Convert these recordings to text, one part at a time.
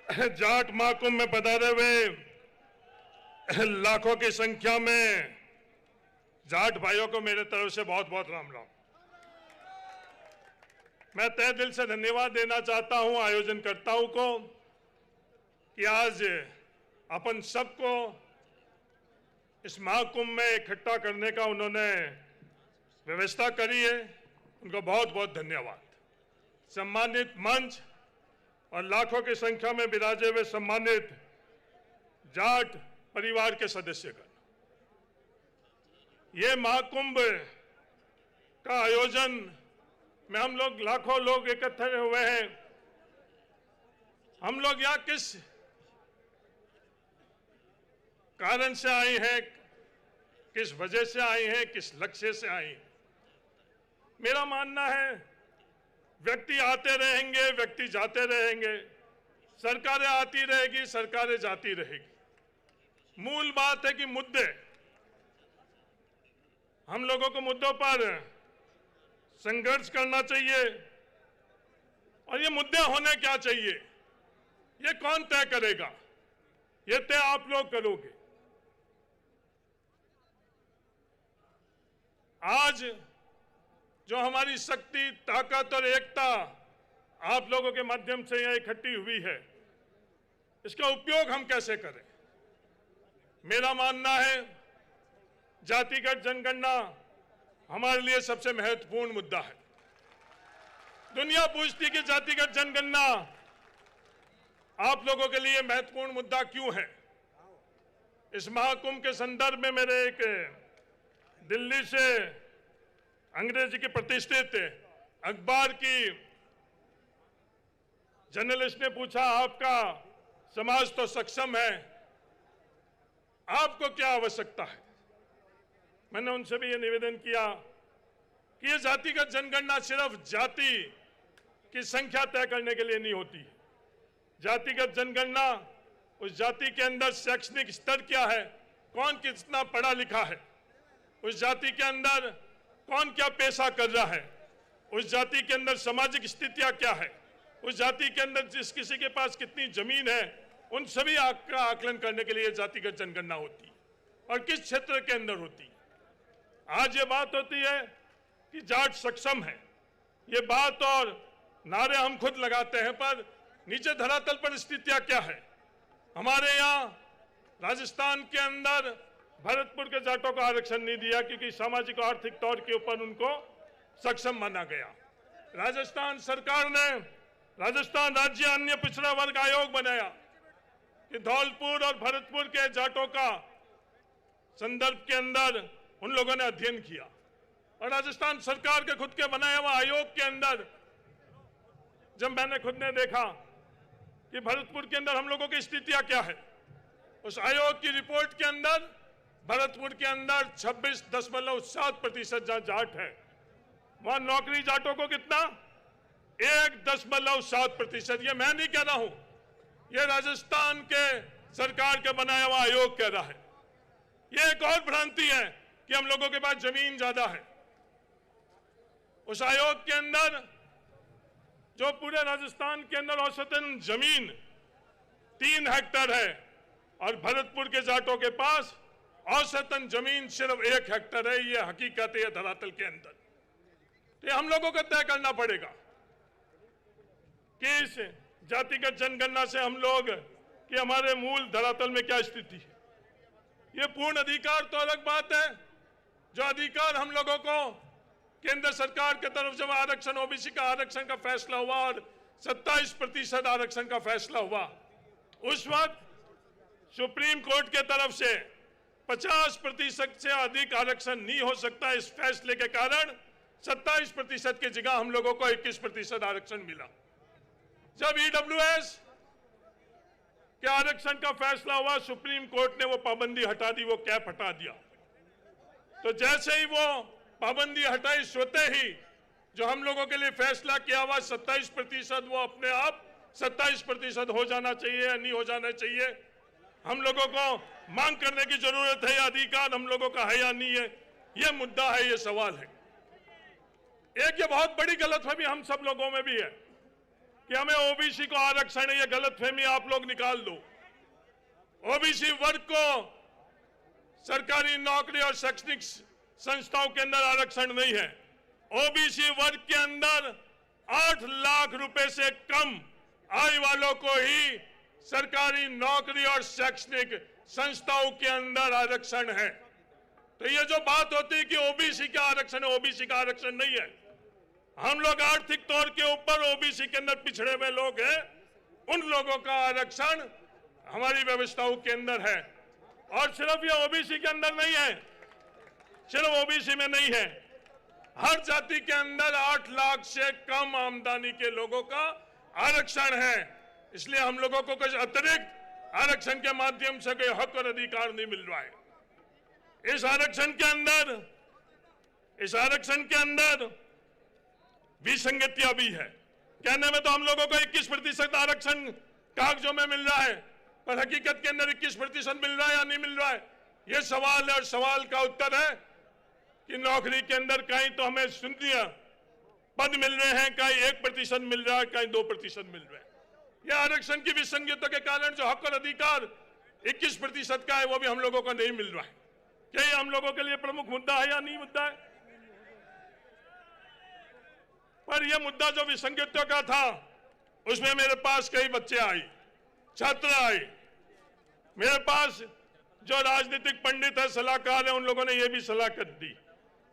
जाट महाकुंभ में पधारे हुए लाखों की संख्या में जाट भाइयों को मेरे तरफ से बहुत बहुत राम राम। मैं तहे दिल से धन्यवाद देना चाहता हूं आयोजनकर्ताओं को कि आज अपन सबको इस महाकुंभ में इकट्ठा करने का उन्होंने व्यवस्था करी है। उनको बहुत बहुत धन्यवाद। सम्मानित मंच और लाखों की संख्या में विराजे हुए सम्मानित जाट परिवार के सदस्यगण, ये महाकुंभ का आयोजन में हम लोग लाखों लोग इकट्ठे हुए हैं। हम लोग यहाँ किस कारण से आए हैं, किस वजह से आए हैं, किस लक्ष्य से आए हैं? मेरा मानना है व्यक्ति आते रहेंगे, व्यक्ति जाते रहेंगे, सरकारें आती रहेगी, सरकारें जाती रहेगी। मूल बात है कि मुद्दे, हम लोगों को मुद्दों पर संघर्ष करना चाहिए। और ये मुद्दे होने क्या चाहिए, ये कौन तय करेगा? ये तय आप लोग करोगे। आज जो हमारी शक्ति, ताकत और एकता आप लोगों के माध्यम से यह इकट्ठी हुई है, इसका उपयोग हम कैसे करें? मेरा मानना है जातिगत जनगणना हमारे लिए सबसे महत्वपूर्ण मुद्दा है। दुनिया पूछती कि जातिगत जनगणना आप लोगों के लिए महत्वपूर्ण मुद्दा क्यों है? इस महाकुंभ के संदर्भ में मेरे एक दिल्ली से अंग्रेजी की प्रतिष्ठित अखबार की जर्नलिस्ट ने पूछा, आपका समाज तो सक्षम है, आपको क्या आवश्यकता है? मैंने उनसे भी यह निवेदन किया कि यह जातिगत जनगणना सिर्फ जाति की संख्या तय करने के लिए नहीं होती है। जातिगत जनगणना उस जाति के अंदर शैक्षणिक स्तर क्या है, कौन कितना पढ़ा लिखा है, उस जाति के अंदर कौन क्या पेशा कर रहा है, उस जाति के अंदर सामाजिक स्थितियां क्या है, उस जाति के अंदर जिस किसी के पास कितनी जमीन है, उन सभी का आकलन करने के लिए जातिगत जनगणना होती है। और किस क्षेत्र के अंदर होती है। आज ये बात होती है कि जाट सक्षम है, ये बात और नारे हम खुद लगाते हैं, पर नीचे धरातल पर स्थितियां क्या है? हमारे यहाँ राजस्थान के अंदर भरतपुर के जाटों को आरक्षण नहीं दिया क्योंकि सामाजिक और आर्थिक तौर के ऊपर उनको सक्षम माना गया। राजस्थान सरकार ने राजस्थान राज्य अन्य पिछड़ा वर्ग आयोग बनाया कि धौलपुर और भरतपुर के जाटों का संदर्भ के अंदर उन लोगों ने अध्ययन किया। और राजस्थान सरकार के खुद के बनाया हुआ आयोग के अंदर जब मैंने खुद ने देखा कि भरतपुर के अंदर हम लोगों की स्थितियां क्या है, उस आयोग की रिपोर्ट के अंदर भरतपुर के अंदर 26.7% जहां जाट है, वहां नौकरी जाटों को कितना? 1.7%। ये मैं नहीं कह रहा हूं, ये राजस्थान के सरकार के बनाया हुआ आयोग कह रहा है। ये एक और भ्रांति है कि हम लोगों के पास जमीन ज्यादा है। उस आयोग के अंदर जो पूरे राजस्थान के अंदर औसतन जमीन 3 हेक्टेयर है और भरतपुर के जाटों के पास औसतन जमीन सिर्फ 1 हेक्टेयर है। ये हकीकत है धरातल के अंदर। तो हम लोगों को तय करना पड़ेगा कि इस जातिगत जनगणना से हम लोग कि हमारे मूल धरातल में क्या स्थिति है। ये पूर्ण अधिकार तो अलग बात है। जो अधिकार हम लोगों को केंद्र सरकार की तरफ जब आरक्षण, ओबीसी का आरक्षण का फैसला हुआ और 27% आरक्षण का फैसला हुआ, उस वक्त सुप्रीम कोर्ट के तरफ से 50% से अधिक आरक्षण नहीं हो सकता। इस फैसले के कारण 27% की जगह हम लोगों को 21% आरक्षण मिला। जब ईडब्ल्यूएस के आरक्षण का फैसला हुआ, सुप्रीम कोर्ट ने वो पाबंदी हटा दी, वो कैप हटा दिया। तो जैसे ही वो पाबंदी हटाई, स्वतः ही जो हम लोगों के लिए फैसला किया हुआ 27%, वो अपने आप 27% हो जाना चाहिए या नहीं हो जाना चाहिए, हम लोगों को मांग करने की जरूरत है। अधिकार हम लोगों का है या नहीं है, ये मुद्दा है, ये सवाल है। एक ये बहुत बड़ी गलतफहमी हम सब लोगों में भी है कि हमें ओबीसी को आरक्षण है, ये गलतफहमी आप लोग निकाल दो। ओबीसी वर्ग को सरकारी नौकरी और शैक्षणिक संस्थाओं के अंदर आरक्षण नहीं है। ओबीसी वर्ग के अंदर 8 लाख रुपए से कम आय वालों को ही सरकारी नौकरी और शैक्षणिक संस्थाओं के अंदर आरक्षण है। तो ये जो बात होती है कि ओबीसी का आरक्षण है, ओबीसी का आरक्षण नहीं है। हम लोग आर्थिक तौर के ऊपर ओबीसी के अंदर पिछड़े हुए लोग हैं, उन लोगों का आरक्षण हमारी व्यवस्थाओं के अंदर है। और सिर्फ ये ओबीसी के अंदर नहीं है, सिर्फ ओबीसी में नहीं है, हर जाति के अंदर 8 लाख से कम आमदनी के लोगों का आरक्षण है। इसलिए हम लोगों को कुछ अतिरिक्त आरक्षण के माध्यम से कोई हक और अधिकार नहीं मिल रहा है। इस आरक्षण के अंदर विसंगतियां भी है। कहने में तो हम लोगों को 21% आरक्षण कागजों में मिल रहा है, पर हकीकत के अंदर 21% मिल रहा है या नहीं मिल रहा है, यह सवाल है। और सवाल का उत्तर है कि नौकरी के अंदर कहीं तो हमें शून्य पद मिल रहे हैं, कहीं 1% मिल रहा है, कहीं 2% मिल रहा है। यह आरक्षण की विसंगतियों के कारण जो हक और अधिकार 21% का है, वो भी हम लोगों को नहीं मिल रहा है। क्या ये हम लोगों के लिए प्रमुख मुद्दा है या नहीं मुद्दा है? पर यह मुद्दा जो विसंगतियों का था, उसमें मेरे पास कई बच्चे आए, छात्र आए, मेरे पास जो राजनीतिक पंडित है, सलाहकार है, उन लोगों ने यह भी सलाह कर दी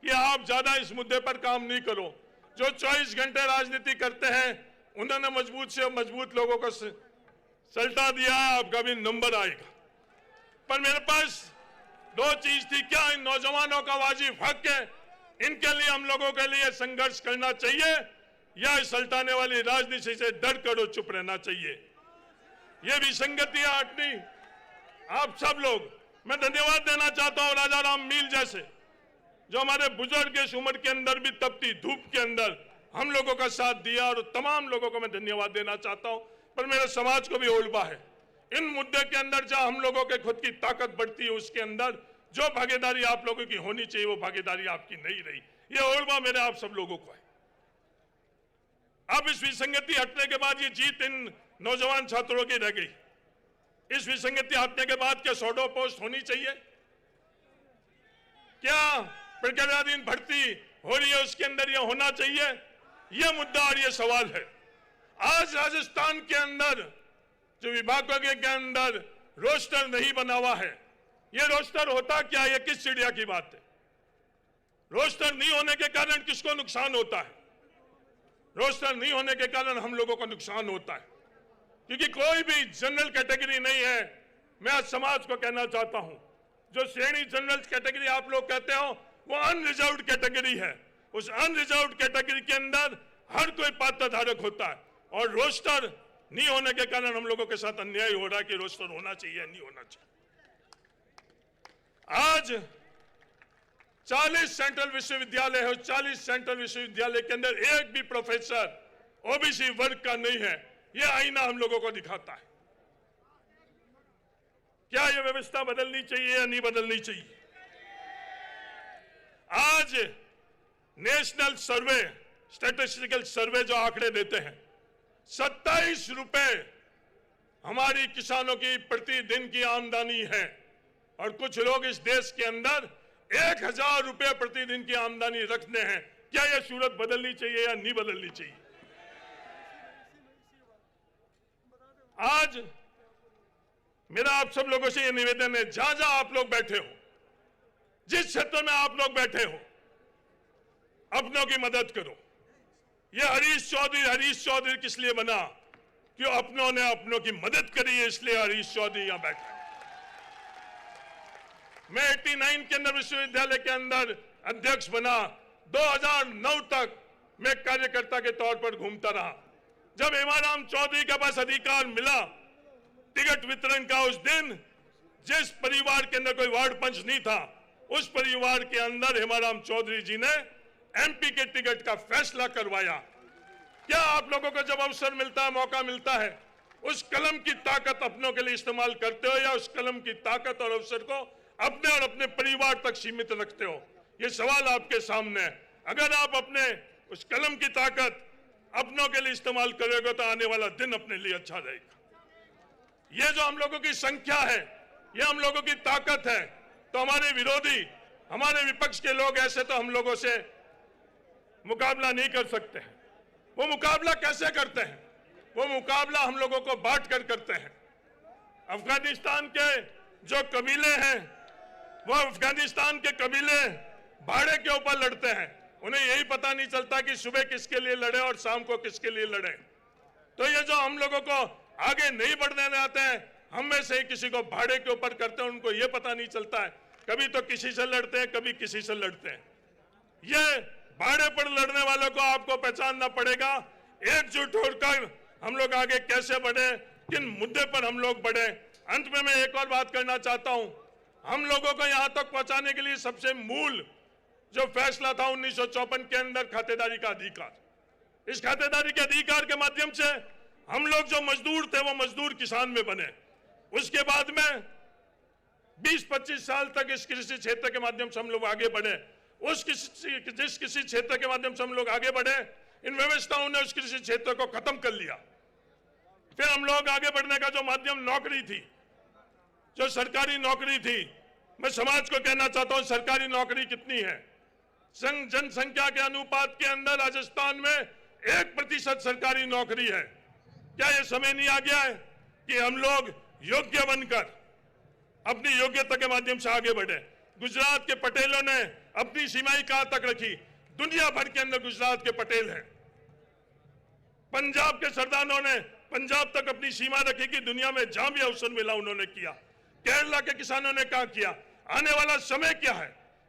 कि आप ज्यादा इस मुद्दे पर काम नहीं करो। जो 24 घंटे राजनीति करते हैं, उन्होंने मजबूत से मजबूत लोगों को सल्टा दिया है, आपका भी नंबर आएगा। पर मेरे पास 2 चीज थी, क्या इन नौजवानों का वाजिब हक है, इनके लिए हम लोगों के लिए संघर्ष करना चाहिए, या इस सल्टाने वाली राजनीति से डर कर चुप रहना चाहिए। ये विसंगतियां हटनी। आप सब लोग, मैं धन्यवाद देना चाहता हूं राजा राम मील जैसे, जो हमारे बुजुर्ग इस उम्र के अंदर भी तपती धूप के अंदर हम लोगों का साथ दिया, और तमाम लोगों को मैं धन्यवाद देना चाहता हूं। पर मेरे समाज को भी ओलबा है इन मुद्दे के अंदर, जहां हम लोगों के खुद की ताकत बढ़ती है, उसके अंदर जो भागीदारी आप लोगों की होनी चाहिए, वो भागीदारी आपकी नहीं रही। ये ओलबा मेरे आप सब लोगों को है। अब इस विसंगति हटने के बाद ये जीत इन नौजवान छात्रों की रह गई। इस विसंगति हटने के बाद क्या शैडो पोस्ट होनी चाहिए? क्या प्रक्रियाधीन भर्ती हो रही है, उसके अंदर यह होना चाहिए? यह मुद्दा और यह सवाल है। आज राजस्थान के अंदर जो विभागों के अंदर रोस्टर नहीं बना हुआ है, यह रोस्टर होता क्या है? किस चिड़िया की बात है? रोस्टर नहीं होने के कारण किसको नुकसान होता है? रोस्टर नहीं होने के कारण हम लोगों को नुकसान होता है, क्योंकि कोई भी जनरल कैटेगरी नहीं है। मैं आज समाज को कहना चाहता हूं, जो श्रेणी जनरल कैटेगरी आप लोग कहते हो, वो अनरिजर्व्ड कैटेगरी है। उस अनरिजर्व्ड कैटेगरी के अंदर हर कोई पात्र धारक होता है, और रोस्टर नहीं होने के कारण हम लोगों के साथ अन्याय हो रहा है कि रोस्टर होना चाहिए, नहीं होना चाहिए। आज 40 सेंट्रल विश्वविद्यालय है, 40 सेंट्रल विश्वविद्यालय के अंदर एक भी प्रोफेसर ओबीसी वर्ग का नहीं है। यह आईना हम लोगों को दिखाता है। क्या यह व्यवस्था बदलनी चाहिए या नहीं बदलनी चाहिए? आज नेशनल सर्वे, स्टैटिस्टिकल सर्वे जो आंकड़े देते हैं, 27 रुपए हमारी किसानों की प्रतिदिन की आमदनी है, और कुछ लोग इस देश के अंदर 1000 रुपए प्रतिदिन की आमदनी रखते हैं। क्या यह सूरत बदलनी चाहिए या नहीं बदलनी चाहिए? आज मेरा आप सब लोगों से यह निवेदन है, जहां जहां आप लोग बैठे हो, जिस क्षेत्र में आप लोग बैठे हो, अपनों की मदद करो। यह हरीश चौधरी किस लिए बना? क्यों? अपनों ने अपनों की मदद करी है, इसलिए हरीश चौधरी यहां बैठा। मैं 89 के अंदर विश्वविद्यालय के अंदर अध्यक्ष बना। 2009 तक मैं कार्यकर्ता के तौर पर घूमता रहा। जब हेमाराम चौधरी के पास अधिकार मिला टिकट वितरण का, उस दिन जिस परिवार के अंदर कोई वार्ड पंच नहीं था, उस परिवार के अंदर हेमाराम चौधरी जी ने एमपी के टिकट का फैसला करवाया। क्या आप लोगों को जब अवसर मिलता है, मौका मिलता है, उस कलम की ताकत अपनों के लिए इस्तेमाल करते हो, या उस कलम की ताकत और अवसर को अपने और अपने परिवार तक सीमित रखते हो? ये सवाल आपके सामने है। अगर आप अपने उस कलम की ताकत अपनों के लिए इस्तेमाल करोगे तो आने वाला दिन अपने लिए अच्छा रहेगा। ये जो हम लोगों की संख्या है, ये हम लोगों की ताकत है, तो हमारे विरोधी, हमारे विपक्ष के लोग ऐसे तो हम लोगों से मुकाबला नहीं कर सकते हैं। वो मुकाबला कैसे करते हैं? वो मुकाबला हम लोगों को बांट कर करते हैं। अफगानिस्तान के जो कबीले हैं, वो अफगानिस्तान के कबीले भाड़े के ऊपर लड़ते हैं। उन्हें यही पता नहीं चलता कि सुबह किसके लिए लड़े और शाम को किसके लिए लड़े। तो ये जो हम लोगों को आगे नहीं बढ़ने देते हैं, हम में से किसी को भाड़े के ऊपर करते हैं, उनको ये पता नहीं चलता है, कभी तो किसी से लड़ते हैं, कभी किसी से लड़ते हैं। ये भाड़े पर लड़ने वालों को आपको पहचानना पड़ेगा। एकजुट होकर हम लोग आगे कैसे बढ़े, किन मुद्दे पर हम लोग बढ़े। अंत में मैं एक और बात करना चाहता हूं। हम लोगों को यहां तक पहुंचाने के लिए सबसे मूल जो फैसला था 1954 के अंदर, खातेदारी का अधिकार। इस खातेदारी के अधिकार के माध्यम से हम लोग जो मजदूर थे वो मजदूर किसान में बने। उसके बाद में 20-25 साल तक इस कृषि क्षेत्र के माध्यम से हम लोग आगे बढ़े। जिस किसी क्षेत्र के माध्यम से हम लोग आगे बढ़े, इन व्यवस्थाओं ने उस कृषि क्षेत्र को खत्म कर लिया। फिर हम लोग आगे बढ़ने का जो माध्यम नौकरी थी, जो सरकारी नौकरी थी, मैं समाज को कहना चाहता हूं सरकारी नौकरी कितनी है। जनसंख्या के अनुपात के अंदर राजस्थान में 1% सरकारी नौकरी है। क्या यह समय नहीं आ गया है कि हम लोग योग्य बनकर अपनी योग्यता के माध्यम से आगे बढ़े? गुजरात के पटेलों ने अपनी सीमाएं कहां तक रखी? दुनिया भर के अंदर गुजरात के पटेल हैं। पंजाब के सरदारों ने पंजाब तक अपनी सीमा रखी कि दुनिया में जहां भी अवसर मिला उन्होंने किया। केरला के किसानों ने क्या किया? आने वाला समय क्या है?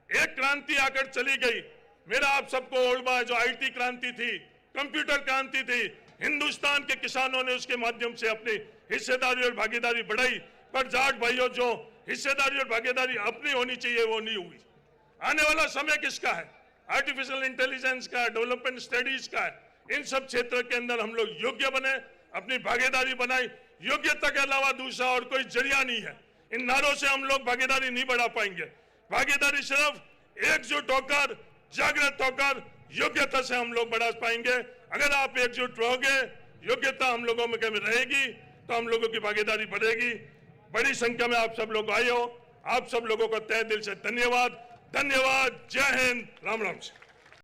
एक क्रांति आकर चली गई। मेरा आप सबको ओल्बा है, जो आईटी क्रांति थी, कंप्यूटर क्रांति थी, हिंदुस्तान के किसानों ने उसके माध्यम से अपनी हिस्सेदारी और भागीदारी बढ़ाई। पर जाट भाइयों, जो हिस्सेदारी और भागीदारी अपनी होनी चाहिए वो नहीं हुई। आने वाला समय किसका है? आर्टिफिशियल इंटेलिजेंस का, डेवलपमेंट स्टडीज का है। इन सब क्षेत्र के अंदर हम लोग योग्य बने, अपनी भागीदारी बनाई। योग्यता के अलावा दूसरा और कोई जरिया नहीं है। इन नारों से हम लोग भागीदारी नहीं बढ़ा पाएंगे। भागीदारी सिर्फ एकजुट होकर, जागृत होकर, योग्यता से हम लोग बढ़ा पाएंगे। अगर आप एकजुट रहोगे, योग्यता हम लोगों में रहेगी, तो हम लोगों की भागीदारी बढ़ेगी। बड़ी संख्या में आप सब लोग आए हो, आप सब लोगों को तहे दिल से धन्यवाद। धन्यवाद। जय हिंद। राम राम।